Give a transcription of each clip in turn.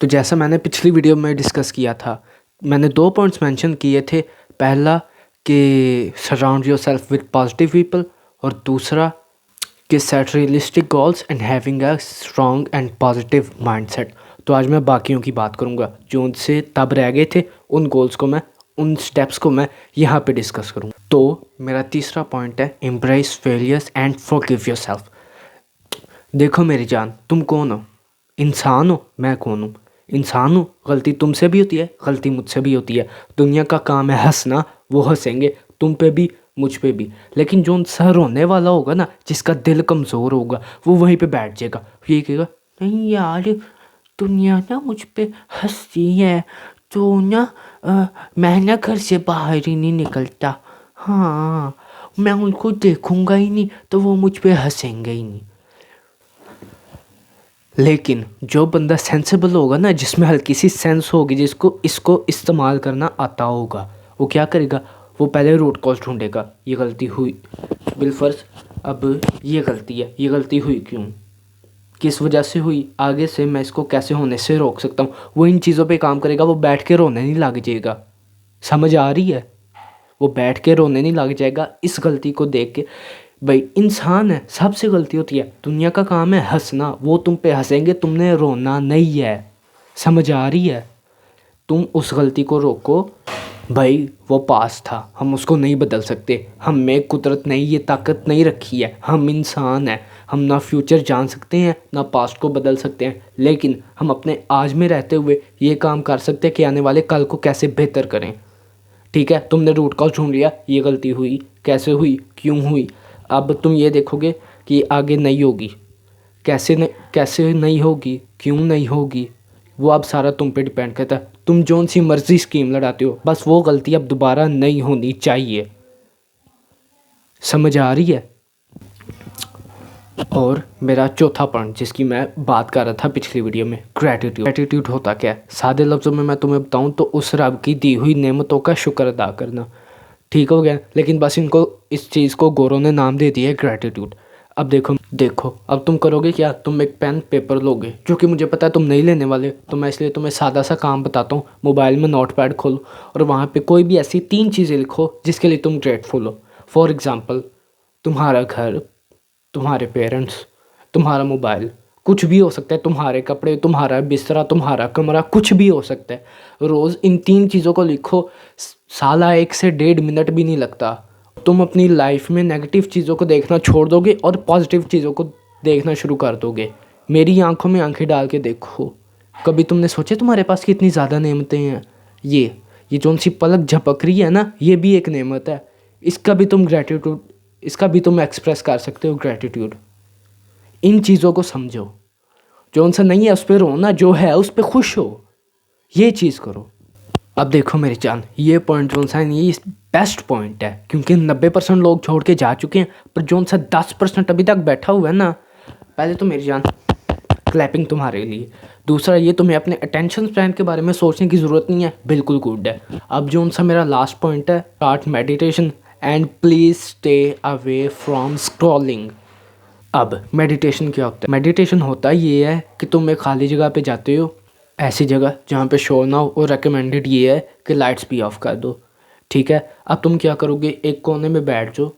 तो जैसा मैंने पिछली वीडियो में डिस्कस किया था, मैंने 2 पॉइंट्स मेंशन किए थे। पहला कि surround yourself with positive people, और दूसरा कि set realistic goals and having a strong and positive mindset. तो आज मैं बाकियों की बात करूँगा जो उनसे तब रह गए थे। उन गोल्स को मैं, उन स्टेप्स को मैं यहाँ पे डिस्कस करूँगा। तो मेरा तीसरा पॉइंट है embrace failures and forgive yourself. देखो मेरी जान, तुम कौन हो? इंसान हो। मैं कौन हूँ? इंसान हूँ। गलती तुमसे भी होती है, गलती मुझसे भी होती है। दुनिया का काम है हंसना, वो हंसेंगे तुम पे भी, मुझ पे भी। लेकिन जो उनसा रोने वाला होगा ना, जिसका दिल कमज़ोर होगा, वो वहीं पे बैठ जाएगा। ये कहेगा नहीं यार, दुनिया ना मुझ पे हंसती है, तो ना मैं ना घर से बाहर ही नहीं निकलता। हाँ, मैं उनको देखूंगा ही नहीं तो वो मुझ पे हंसेंगे ही नहीं। लेकिन जो बंदा सेंसिबल होगा ना, जिसमें हल्की सी सेंस होगी, जिसको इसको इस्तेमाल करना आता होगा, वो क्या करेगा? वो पहले रूट कॉज ढूंढेगा। ये गलती हुई बिलफर्ज, अब ये गलती है, ये गलती हुई क्यों, किस वजह से हुई, आगे से मैं इसको कैसे होने से रोक सकता हूँ। वो इन चीज़ों पे काम करेगा। वो बैठ के रोने नहीं लग जाएगा। समझ आ रही है? वो बैठ के रोने नहीं लग जाएगा इस गलती को देख के। भाई इंसान है, सबसे गलती होती है। दुनिया का काम है हंसना, वो तुम पे हंसेंगे, तुमने रोना नहीं है। समझ आ रही है? तुम उस गलती को रोको। भाई वो पास था, हम उसको नहीं बदल सकते। हम में कुदरत ने ये ताकत नहीं रखी है। हम इंसान हैं। हम ना फ्यूचर जान सकते हैं, ना पास्ट को बदल सकते हैं। लेकिन हम अपने आज में रहते हुए ये काम कर सकते हैं कि आने वाले कल को कैसे बेहतर करें। ठीक है, तुमने रूट कॉज ढूंढ लिया, ये गलती हुई, कैसे हुई, क्यों हुई। अब तुम ये देखोगे कि आगे नहीं होगी। कैसे नहीं होगी, क्यों नहीं होगी, वो अब सारा तुम पे डिपेंड करता है। तुम जोन सी मर्जी स्कीम लड़ाते हो, बस वो गलती अब दोबारा नहीं होनी चाहिए। समझ आ रही है? और मेरा चौथा पॉइंट जिसकी मैं बात कर रहा था पिछली वीडियो में, ग्रैटिट्यूड। ग्रैटिट्यूड होता क्या है? सादे लफ्ज़ों में मैं तुम्हें बताऊं तो उस रब की दी हुई नेमतों का शुक्र अदा करना। ठीक हो गया? लेकिन बस इनको, इस चीज़ को गोरों ने नाम दे दिया है ग्रैटिट्यूड। अब देखो अब तुम करोगे क्या? तुम एक पेन पेपर लोगे, जो कि मुझे पता है तुम नहीं लेने वाले। तो मैं इसलिए तुम्हें सादा सा काम बताता हूँ। मोबाइल में नोट पैड खोलो और वहाँ पे कोई भी ऐसी 3 चीज़ें लिखो जिसके लिए तुम ग्रेटफुल हो। फॉर एग्ज़ाम्पल, तुम्हारा घर, तुम्हारे पेरेंट्स, तुम्हारा मोबाइल, कुछ भी हो सकता है। तुम्हारे कपड़े, तुम्हारा बिस्तरा, तुम्हारा कमरा, कुछ भी हो सकता है। रोज़ इन 3 चीज़ों को लिखो। साला 1 से 1.5 मिनट भी नहीं लगता। तुम अपनी लाइफ में नेगेटिव चीज़ों को देखना छोड़ दोगे और पॉजिटिव चीज़ों को देखना शुरू कर दोगे। मेरी आंखों में आंखें डाल के देखो। कभी तुमने सोचा तुम्हारे पास कितनी ज़्यादा नेमतें हैं? ये जो सी पलक झपक रही है ना, ये भी एक नेमत है। इसका भी तुम ग्रैटिट्यूड, इसका भी तुम एक्सप्रेस कर सकते हो ग्रैटिट्यूड। इन चीज़ों को समझो। जो उनसे नहीं है उस पर रो ना, जो है उस पर खुश हो। ये चीज़ करो। अब देखो मेरी जान, ये पॉइंट जो सा ये बेस्ट पॉइंट है, क्योंकि 90% लोग छोड़ के जा चुके हैं, पर जो सा 10% अभी तक बैठा हुआ है ना, पहले तो मेरी जान क्लैपिंग तुम्हारे लिए। दूसरा, ये तुम्हें अपने अटेंशन स्पैन के बारे में सोचने की ज़रूरत नहीं है। बिल्कुल गुड है। अब जो सा मेरा लास्ट पॉइंट है, start meditation and please stay away from scrolling. अब मेडिटेशन क्या होता है? मेडिटेशन होता ये है कि तुम एक खाली जगह पे जाते हो, ऐसी जगह जहाँ पे शोर ना हो, और रेकमेंडेड ये है कि लाइट्स भी ऑफ कर दो। ठीक है? अब तुम क्या करोगे? एक कोने में बैठ जाओ।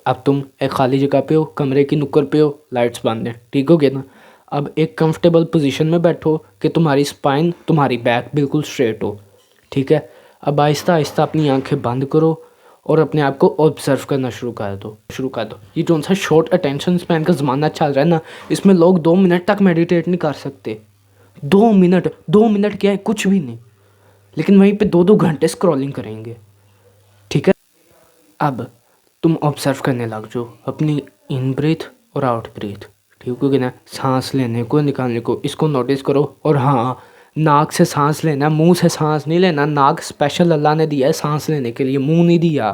अब तुम एक खाली जगह पे हो, कमरे की नुक्कड़ पे हो, लाइट्स बंद हैं। ठीक हो गया ना? अब एक कंफर्टेबल पोजीशन में बैठो कि तुम्हारी स्पाइन, तुम्हारी बैक बिल्कुल स्ट्रेट हो। ठीक है? अब आहिस्ता आहिस्ता अपनी आंखें बंद करो और अपने आप को ऑब्जर्व करना शुरू कर दो। ये जो सा शॉर्ट अटेंशन स्पैन का ज़माना चल रहा है ना, इसमें लोग 2 मिनट तक मेडिटेट नहीं कर सकते। 2 मिनट क्या है? कुछ भी नहीं। लेकिन वहीं पे 2-2 घंटे स्क्रॉलिंग करेंगे। ठीक है? अब तुम ऑब्जर्व करने लग जाओ अपनी इन ब्रीथ और आउट ब्रीथ। ठीक हो गया ना? सांस लेने को, निकालने को, इसको नोटिस करो। और हाँ, नाक से सांस लेना, मुंह से सांस नहीं लेना। नाक स्पेशल अल्लाह ने दिया है सांस लेने के लिए, मुंह नहीं दिया।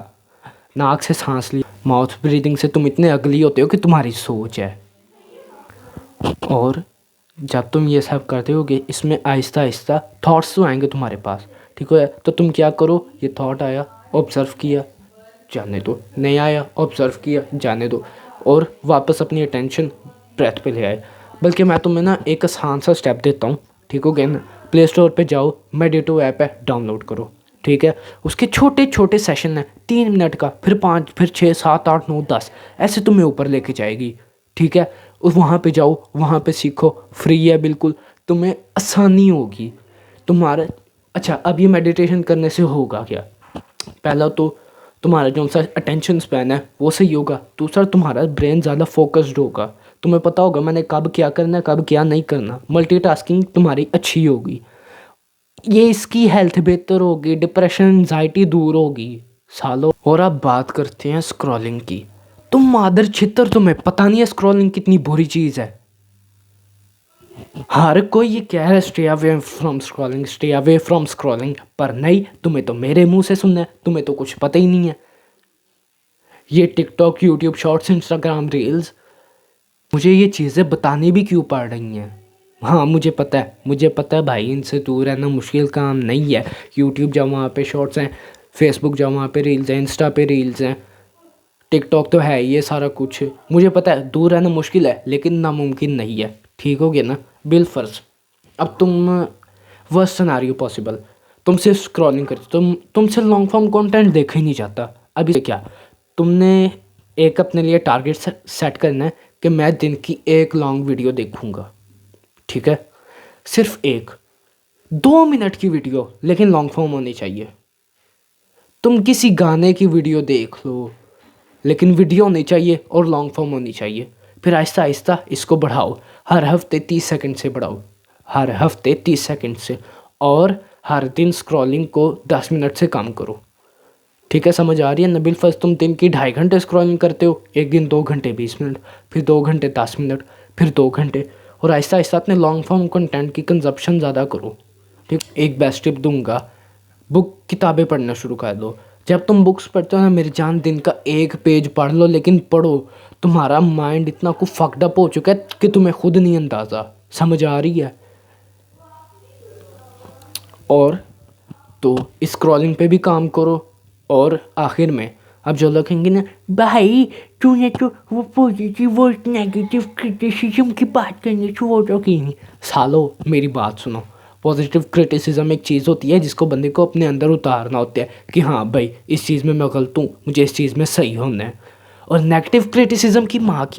नाक से सांस ली। माउथ ब्रीदिंग से तुम इतने अगली होते हो कि तुम्हारी सोच है। और जब तुम ये सब करते होगे, इसमें आहिस्ता आहिस्ता थॉट्स तो आएंगे तुम्हारे पास। ठीक है? तो तुम क्या करो? ये थॉट आया, ऑब्जर्व किया, जाने दो। नहीं आया, ऑब्जर्व किया, जाने दो। और वापस अपनी अटेंशन ब्रेथ पे ले आए। बल्कि मैं तुम्हें ना एक आसान सा स्टेप देता हूँ, ठीक हो गया ना। प्ले स्टोर पे जाओ, मेडिटेटिव ऐप है, डाउनलोड करो, ठीक है। उसके छोटे छोटे सेशन हैं, 3 मिनट का, फिर 5, फिर 6, 7, 8, 9, 10, ऐसे तुम्हें ऊपर लेके जाएगी, ठीक है। वहाँ पे जाओ, वहाँ पे सीखो, फ्री है बिल्कुल, तुम्हें आसानी होगी तुम्हारा। अच्छा, अब ये मेडिटेशन करने से होगा क्या? पहला तो तुम्हारा जो सा अटेंशन स्पैन है वो सही होगा। दूसरा, तुम्हारा ब्रेन ज़्यादा फोकस्ड होगा, तुम्हें पता होगा मैंने कब क्या करना है, कब क्या नहीं करना। मल्टीटास्किंग तुम्हारी अच्छी होगी, ये इसकी हेल्थ बेहतर होगी, डिप्रेशन एंजाइटी दूर होगी सालों। और अब बात करते हैं स्क्रॉलिंग की। तुम मादर छितर, तुम्हें पता नहीं है स्क्रॉलिंग कितनी बुरी चीज़ है। हर कोई ये कह रहा है stay away from scrolling, stay away from scrolling, पर नहीं, तुम्हें तो मेरे मुंह से सुनना है, तुम्हें तो कुछ पता ही नहीं है। ये TikTok, YouTube shorts, Instagram reels, मुझे ये चीज़ें बतानी भी क्यों पड़ रही हैं? हाँ, मुझे पता है भाई, इनसे दूर रहना मुश्किल काम नहीं है। यूट्यूब जाओ, वहाँ पे शॉर्ट्स हैं, फेसबुक जाओ, वहाँ पे रील्स हैं, इंस्टा पे रील्स हैं, टिकटॉक तो है ये सारा कुछ। मुझे पता है दूर रहना मुश्किल है, लेकिन नामुमकिन नहीं है, ठीक हो गया ना। बिलफर्ज अब तुम, वर्स्ट सिनेरियो पॉसिबल, तुम सिर्फ स्क्रॉलिंग करते, तुमसे लॉन्ग फॉर्म कंटेंट देखा ही नहीं जाता। अभी क्या, तुमने एक अपने लिए टारगेट सेट करना है कि मैं दिन की एक लॉन्ग वीडियो देखूंगा, ठीक है। सिर्फ एक 2 मिनट की वीडियो, लेकिन लॉन्ग फॉर्म होनी चाहिए। तुम किसी गाने की वीडियो देख लो, लेकिन वीडियो होनी चाहिए और लॉन्ग फॉर्म होनी चाहिए। फिर आहिस्ता आहिस्ता इसको बढ़ाओ, हर हफ्ते 30 सेकंड से बढ़ाओ, हर हफ्ते 30 सेकंड से, और हर दिन स्क्रॉलिंग को 10 मिनट से कम करो, ठीक है। समझ आ रही है नबील? फर्स्ट तुम दिन की 2.5 घंटे स्क्रॉलिंग करते हो, एक दिन 2 घंटे 20 मिनट, फिर 2 घंटे 10 मिनट, फिर 2 घंटे, और आहिस्ता आहिस्ता अपने लॉन्ग फॉर्म कंटेंट की कंजप्शन ज़्यादा करो, ठीक। एक बेस्ट टिप दूंगा, किताबें पढ़ना शुरू कर दो। जब तुम बुक्स पढ़ते हो ना मेरी जान, दिन का 1 पेज पढ़ लो, लेकिन पढ़ो। तुम्हारा माइंड इतना कुछ फक्ड अप हो चुका है कि तुम्हें खुद नहीं अंदाज़ा। समझ आ रही है? और तो स्क्रॉलिंग पे भी काम करो। और आखिर में अब जो लोग कहेंगे ना, भाई तूने तो वो पॉजिटिव और नेगेटिव क्रिटिसिज्म की बात करनी छोड़ तो की नहीं। सालो मेरी बात सुनो, पॉजिटिव क्रिटिसिज्म एक चीज़ होती है जिसको बंदे को अपने अंदर उतारना होता है कि हाँ भाई इस चीज़ में मैं गलत हूँ, मुझे इस चीज़ में सही होना है। और नेगेटिव क्रिटिसिज्म की माँ की